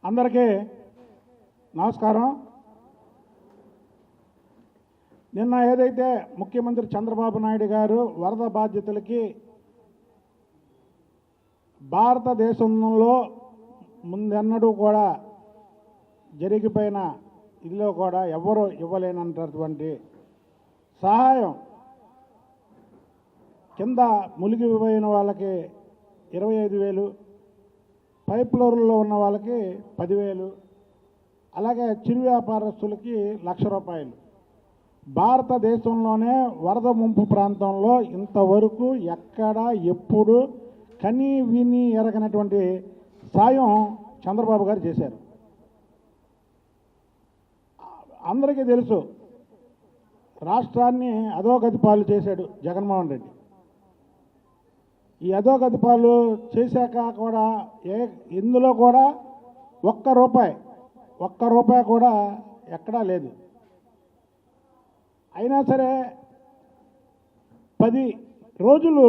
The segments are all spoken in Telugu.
అందరికీ నమస్కారం. నిన్న ఏదైతే ముఖ్యమంత్రి చంద్రబాబు నాయుడు గారు వరద బాధితులకి భారతదేశంలో ముందెన్నడూ కూడా జరిగిపోయిన ఇదిలో కూడా ఎవరు ఇవ్వలేనంటటువంటి సహాయం కింద మునిగిపోయిన వాళ్ళకి 25,000, పై ఫ్లోర్లో ఉన్న వాళ్ళకి 10,000, అలాగే చిరు వ్యాపారస్తులకి ₹1,00,000. భారతదేశంలోనే వరద ముంపు ప్రాంతంలో ఇంతవరకు ఎక్కడ ఎప్పుడు కని విని ఎరగనటువంటి సాయం చంద్రబాబు గారు చేశారు. అందరికీ తెలుసు, రాష్ట్రాన్ని అధోగతి పాలు చేశాడు జగన్మోహన్ రెడ్డి. ఈ అధోగతి పాలు చేశాక కూడా ఇందులో కూడా ఒక్క రూపాయి కూడా ఎక్కడా లేదు. అయినా సరే 10 రోజులు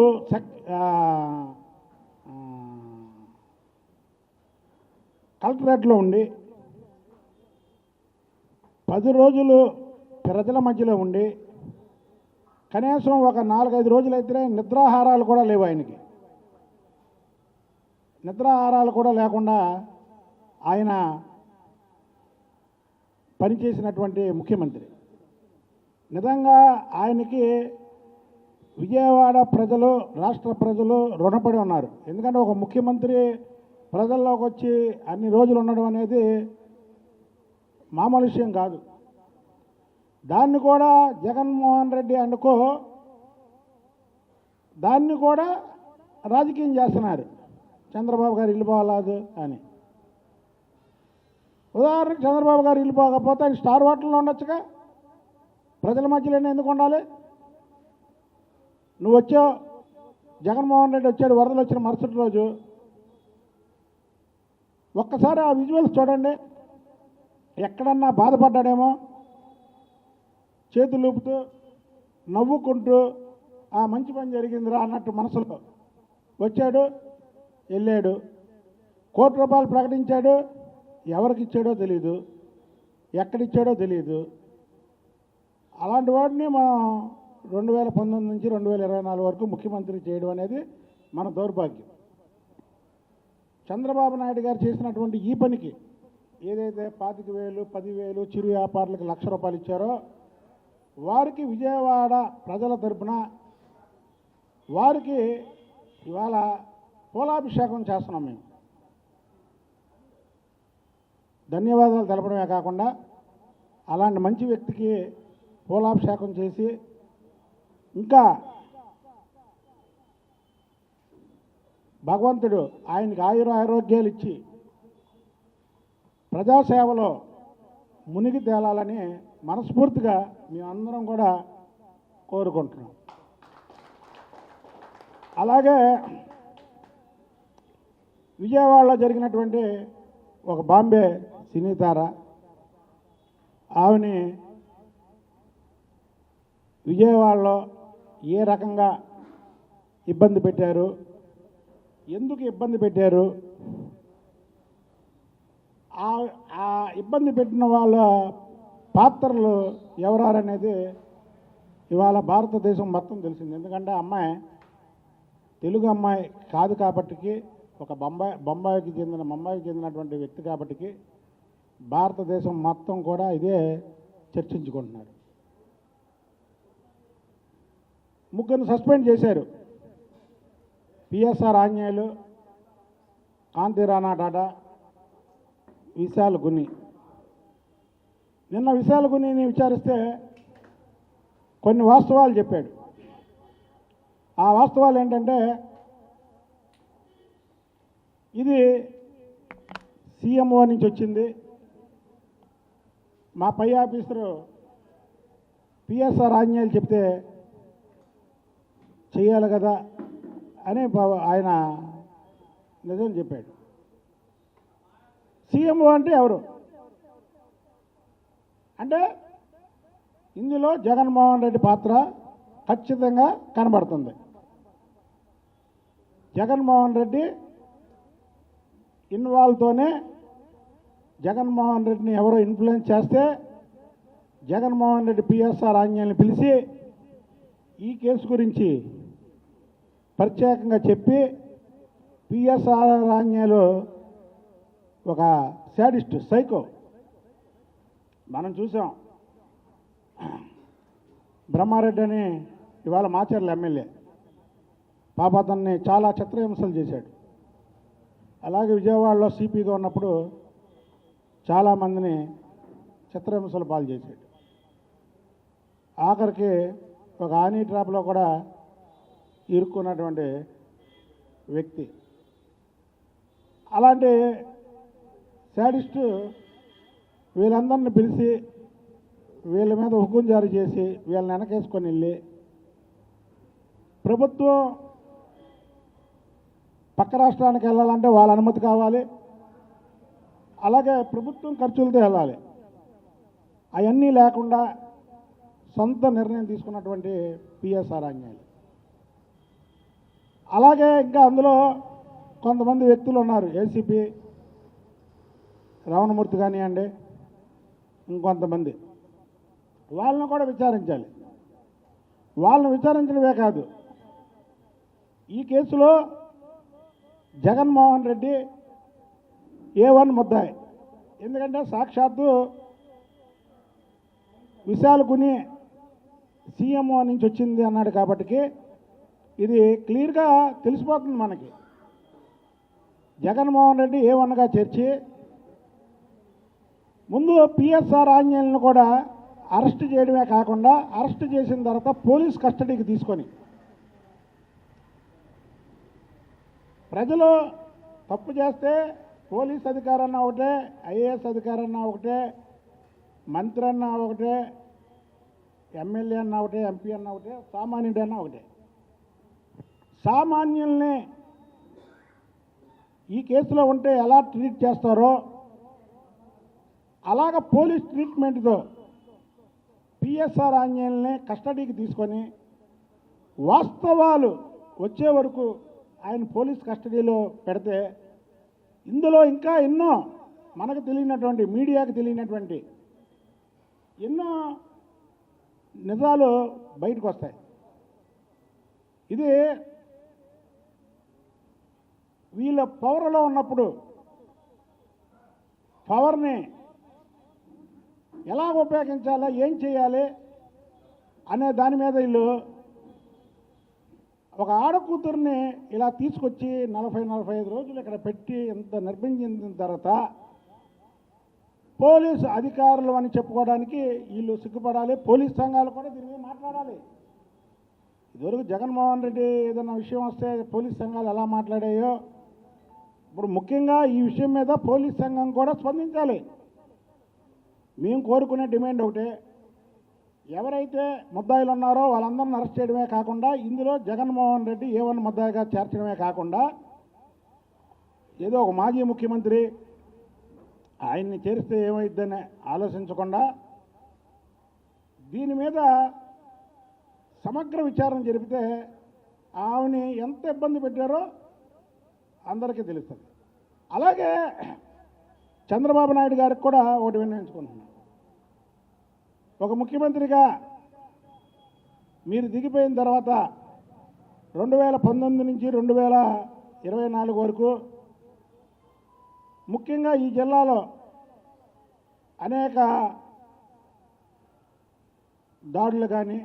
కలెక్టరేట్లో ఉండి 10 రోజులు ప్రజల మధ్యలో ఉండి కనీసం ఒక 4-5 రోజులైతే నిద్రాహారాలు కూడా లేవు ఆయనకి. నిద్రాహారాలు కూడా లేకుండా ఆయన పనిచేసినటువంటి ముఖ్యమంత్రి. నిజంగా ఆయనకి విజయవాడ ప్రజలు, రాష్ట్ర ప్రజలు రుణపడి ఉన్నారు. ఎందుకంటే ఒక ముఖ్యమంత్రి ప్రజల్లోకి వచ్చి అన్ని రోజులు ఉండడం అనేది మామూలు విషయం కాదు. దాన్ని కూడా జగన్మోహన్ రెడ్డి అనుకో దాన్ని కూడా రాజకీయం చేస్తున్నారు. చంద్రబాబు గారు వెళ్ళిపోవాలదు అని. ఉదాహరణకు చంద్రబాబు గారు వెళ్ళిపోకపోతే ఆయన స్టార్ హోటల్లో ఉండొచ్చుగా. ప్రజల మధ్యలోనే ఎందుకు ఉండాలి? నువ్వు వచ్చావు, జగన్మోహన్ రెడ్డి వచ్చాడు వరదలు వచ్చిన మరుసటి రోజు. ఒక్కసారి ఆ విజువల్స్ చూడండి. ఎక్కడన్నా బాధపడ్డాడేమో, చేతులు ఊపుతూ నవ్వుకుంటూ ఆ మంచి పని జరిగిందిరా అన్నట్టు మనసులో వచ్చాడు, వెళ్ళాడు. ₹1,00,00,000 ప్రకటించాడు. ఎవరికి ఇచ్చాడో తెలియదు, ఎక్కడిచ్చాడో తెలియదు. అలాంటి వాడిని మనం 2019 నుంచి 2024 వరకు ముఖ్యమంత్రి చేయడం అనేది మన దౌర్భాగ్యం. చంద్రబాబు నాయుడు గారు చేసినటువంటి ఈ పనికి ఏదైతే 25,000, 10,000 చిరు వ్యాపారులకు ₹1,00,000 ఇచ్చారో వారికి విజయవాడ ప్రజల తరపున వారికి ఇవాళ పూలాభిషేకం చేస్తున్నాం. మేము ధన్యవాదాలు తెలపడమే కాకుండా అలాంటి మంచి వ్యక్తికి పూలాభిషేకం చేసి ఇంకా భగవంతుడు ఆయనకి ఆరోగ్యాలు ఇచ్చి ప్రజాసేవలో మునిగి తేలాలని మనస్ఫూర్తిగా మేమందరం కూడా కోరుకుంటున్నాం. అలాగే విజయవాడలో జరిగినటువంటి ఒక బాంబే సినీ తార, ఆమెని విజయవాడలో ఏ రకంగా ఇబ్బంది పెట్టారు, ఎందుకు ఇబ్బంది పెట్టారు, ఆ ఇబ్బంది పెట్టిన వాళ్ళ పాత్రలు ఎవరనేది ఇవాళ భారతదేశం మొత్తం తెలిసింది. ఎందుకంటే అమ్మాయి తెలుగు అమ్మాయి కాదు కాబట్టికి, ఒక ముంబైకి చెందినటువంటి వ్యక్తి కాబట్టికి భారతదేశం మొత్తం కూడా ఇదే చర్చించుకుంటున్నారు. 3 సస్పెండ్ చేశారు. పిఎస్ఆర్ ఆంజనేయులు, కాంతి రాణా టాటా, విశాల్ గుని. నిన్న విశాల్ గునిని విచారిస్తే కొన్ని వాస్తవాలు చెప్పాడు. ఆ వాస్తవాలు ఏంటంటే, ఇది సీఎంఓ నుంచి వచ్చింది, మా పై ఆఫీసరు పిఎస్ఆర్ ఆంజనేయులు చెప్తే చేయాలి కదా అని ఆయన నిజం చెప్పాడు. సీఎంఓ అంటే ఎవరు అంటే ఇందులో జగన్మోహన్ రెడ్డి పాత్ర ఖచ్చితంగా కనబడుతుంది. జగన్మోహన్ రెడ్డి ఇన్వాల్వ్తోనే జగన్మోహన్ రెడ్డిని ఎవరో ఇన్ఫ్లుయెన్స్ చేస్తే జగన్మోహన్ రెడ్డి పిఎస్ఆర్ ఆంజనేయుల్ని పిలిచి ఈ కేసు గురించి ప్రత్యేకంగా చెప్పి పిఎస్ఆర్ ఆంజనేయులు ఒక శాడిస్ట్ సైకో. మనం చూసాం. బ్రహ్మారెడ్డి అని ఇవాళ మాచర్ల ఎమ్మెల్యే పాప అతన్ని చాలా చిత్రహింసలు చేశాడు. అలాగే విజయవాడలో సిపిగా ఉన్నప్పుడు చాలామందిని చిత్రహింసలు పాలు చేశాడు. ఆఖరికి ఒక హనీ ట్రాప్లో కూడా ఇరుక్కున్నటువంటి వ్యక్తి. అలాంటి శాడిస్టు వీళ్ళందరిని పిలిచి వీళ్ళ మీద హుకుం జారీ చేసి వీళ్ళని వెనకేసుకొని వెళ్ళి ప్రభుత్వం పక్క రాష్ట్రానికి వెళ్ళాలంటే వాళ్ళ అనుమతి కావాలి, అలాగే ప్రభుత్వం ఖర్చులతో వెళ్ళాలి. అవన్నీ లేకుండా సొంత నిర్ణయం తీసుకున్నటువంటి పిఎస్ఆర్ ఆంజనేయులు. అలాగే ఇంకా అందులో కొంతమంది వ్యక్తులు ఉన్నారు. ఏసీపీ రమణమూర్తి కానివ్వండి, ఇంకొంతమంది. వాళ్ళని కూడా విచారించాలి. వాళ్ళని విచారించడమే కాదు, ఈ కేసులో జగన్మోహన్ రెడ్డి A1 ముద్దాయి. ఎందుకంటే సాక్షాత్తు విశాల్ గుని సీఎంఓ నుంచి వచ్చింది అన్నాడు కాబట్టి ఇది క్లియర్గా తెలిసిపోతుంది మనకి. జగన్మోహన్ రెడ్డి A1గా చేర్చి ముందు పిఎస్ఆర్ ఆంజనేయులను కూడా అరెస్ట్ చేయడమే కాకుండా అరెస్ట్ చేసిన తర్వాత పోలీస్ కస్టడీకి తీసుకొని ప్రజలు తప్పు చేస్తే పోలీస్ అధికారన్నా ఒకటే, ఐఏఎస్ అధికారన్నా ఒకటే, మంత్రి అన్నా ఒకటే, ఎమ్మెల్యే అన్నా ఒకటే, ఎంపీ అన్నా ఒకటే, సామాన్యుడన్నా ఒకటే. సామాన్యుల్ని ఈ కేసులో ఉంటే ఎలా ట్రీట్ చేస్తారో అలాగ పోలీస్ ట్రీట్మెంట్తో పిఎస్ఆర్ ఆంజనేయుల్ని కస్టడీకి తీసుకొని వాస్తవాలు వచ్చే వరకు ఆయన పోలీస్ కస్టడీలో పెడితే ఇందులో ఇంకా ఎన్నో మనకు తెలియనటువంటి, మీడియాకు తెలియనటువంటి ఎన్నో నిజాలు బయటకు వస్తాయి. ఇది వీళ్ళ పవర్లో ఉన్నప్పుడు పవర్ని ఎలా ఉపయోగించాలా, ఏం చేయాలి అనే దాని మీద వీళ్ళు ఒక ఆడకూతుర్ని ఇలా తీసుకొచ్చి 40-45 రోజులు ఇక్కడ పెట్టి ఇంత నిర్బంధించిన తర్వాత పోలీసు అధికారులు అని చెప్పుకోవడానికి వీళ్ళు సిగ్గుపడాలి. పోలీస్ సంఘాలు కూడా దీని మీద మాట్లాడాలి. ఇదివరకు జగన్మోహన్ రెడ్డి ఏదైనా విషయం వస్తే పోలీస్ సంఘాలు ఎలా మాట్లాడాయో ఇప్పుడు ముఖ్యంగా ఈ విషయం మీద పోలీస్ సంఘం కూడా స్పందించాలి. మేము కోరుకునే డిమాండ్ ఒకటే, ఎవరైతే ముద్దాయిలు ఉన్నారో వాళ్ళందరిని అరెస్ట్ చేయడమే కాకుండా ఇందులో జగన్మోహన్ రెడ్డి A1 ముద్దాయిగా చేర్చడమే కాకుండా ఏదో ఒక మాజీ ముఖ్యమంత్రి ఆయన్ని చేరిస్తే ఏమైద్దని ఆలోచించకుండా దీని మీద సమగ్ర విచారణ జరిపితే ఆమెని ఎంత ఇబ్బంది పెట్టారో అందరికీ తెలుస్తుంది. అలాగే చంద్రబాబు నాయుడు గారికి కూడా ఒకటి విన్నవించుకుంటున్నాను. ఒక ముఖ్యమంత్రిగా మీరు దిగిపోయిన తర్వాత 2019 నుంచి 2024 వరకు ముఖ్యంగా ఈ జిల్లాలో అనేక దాడులు కానీ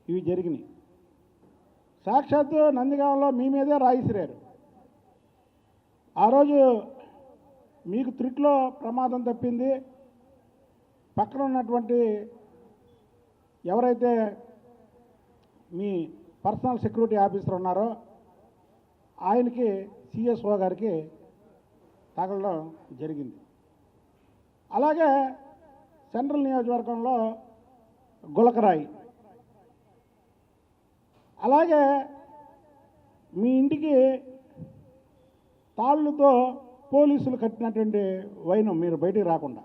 ఇవి జరిగినాయి. సాక్షాత్తు నందిగాంలో మీ మీదే రాయిసిరారు. ఆ రోజు మీకు త్రిట్లో ప్రమాదం తప్పింది. పక్కన ఉన్నటువంటి ఎవరైతే మీ పర్సనల్ సెక్యూరిటీ ఆఫీసర్ ఉన్నారో ఆయనకి సిఎస్ఓ గారికి తగలడం జరిగింది. అలాగే సెంట్రల్ నియోజకవర్గంలో గులకరాయి, అలాగే మీ ఇంటికి తాళ్ళుతో పోలీసులు కట్టినటువంటి వైనం మీరు బయటికి రాకుండా,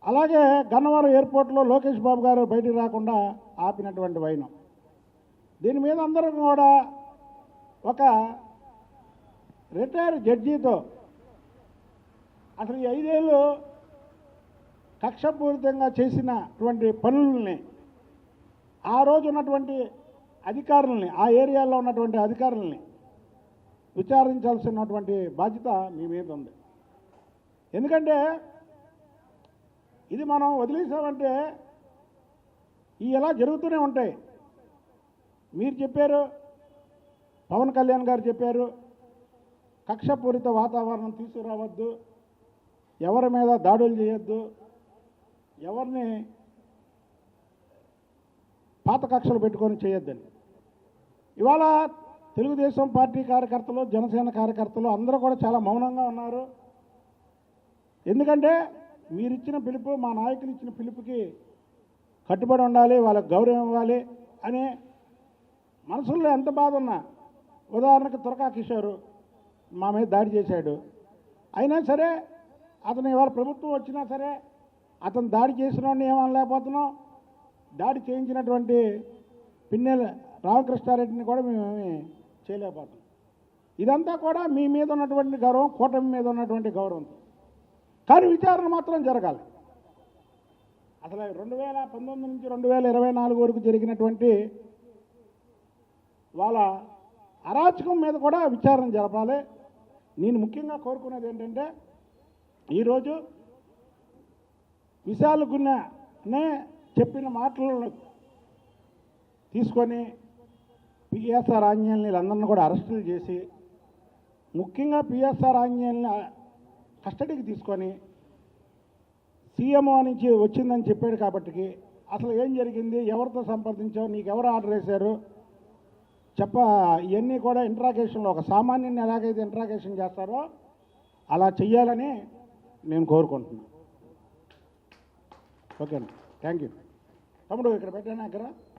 అలాగే గన్నవరం ఎయిర్పోర్ట్లో లోకేష్ బాబు గారు బయటికి రాకుండా ఆపినటువంటి వైనం. దీని మీద అందరూ కూడా ఒక రిటైర్ జడ్జితో అసలు ఈ 5 ఏళ్ళు కక్షపూరితంగా చేసినటువంటి పనులని ఆ రోజు ఉన్నటువంటి అధికారులని, ఆ ఏరియాలో ఉన్నటువంటి అధికారులని విచారించాల్సినటువంటి బాధ్యత మీ మీద ఉంది. ఎందుకంటే ఇది మనం వదిలేసామంటే ఇలా జరుగుతూనే ఉంటాయి. మీరు చెప్పారు, పవన్ కళ్యాణ్ గారు చెప్పారు, కక్షపూరిత వాతావరణం తీసుకురావద్దు, ఎవరి మీద దాడులు చేయొద్దు, ఎవరిని పాత కక్షలు పెట్టుకొని చేయొద్దని. ఇవాళ తెలుగుదేశం పార్టీ కార్యకర్తలు, జనసేన కార్యకర్తలు అందరూ కూడా చాలా మౌనంగా ఉన్నారు. ఎందుకంటే మీరిచ్చిన పిలుపు, మా నాయకులు ఇచ్చిన పిలుపుకి కట్టుబడి ఉండాలి, వాళ్ళకి గౌరవం ఇవ్వాలి అనే మనసుల్లో ఎంత బాధ ఉన్నా, ఉదాహరణకు తురకా కిషోర్ మా మీద దాడి చేశాడు, అయినా సరే అతను ఇవాళ ప్రభుత్వం వచ్చినా సరే అతను దాడి చేసిన వాడిని ఏమనలేకపోతున్నాం, దాడి చేయించినటువంటి పిన్నెల రామకృష్ణారెడ్డిని కూడా మేమేమి చేయలేకపోతున్నాం. ఇదంతా కూడా మీ మీద ఉన్నటువంటి గౌరవం, కూటమి మీద ఉన్నటువంటి గౌరవంతో. కానీ విచారణ మాత్రం జరగాలి. అసలు 2019 నుంచి 2024 వరకు జరిగినటువంటి వాళ్ళ అరాచకం మీద కూడా విచారణ జరపాలి. నేను ముఖ్యంగా కోరుకునేది ఏంటంటే, ఈరోజు విశాల్ గున్ననే చెప్పిన మాటలను తీసుకొని పిఎస్ఆర్ ఆంజనేయులందరినీ కూడా అరెస్టులు చేసి, ముఖ్యంగా పిఎస్ఆర్ ఆంజనేయుల్ని కస్టడీకి తీసుకొని, సీఎంఓ నుంచి వచ్చిందని చెప్పాడు కాబట్టి అసలు ఏం జరిగింది, ఎవరితో సంప్రదించావు, నీకు ఎవరు ఆర్డర్ వేశారు ఇవన్నీ కూడా ఇంట్రాగేషన్లో, ఒక సామాన్యుని ఎలాగైతే ఇంట్రాగేషన్ చేస్తారో అలా చెయ్యాలని నేను కోరుకుంటున్నాను. ఓకేనా, థ్యాంక్ యూ. తమ్ముడు ఇక్కడ పెట్టాను అక్కడ.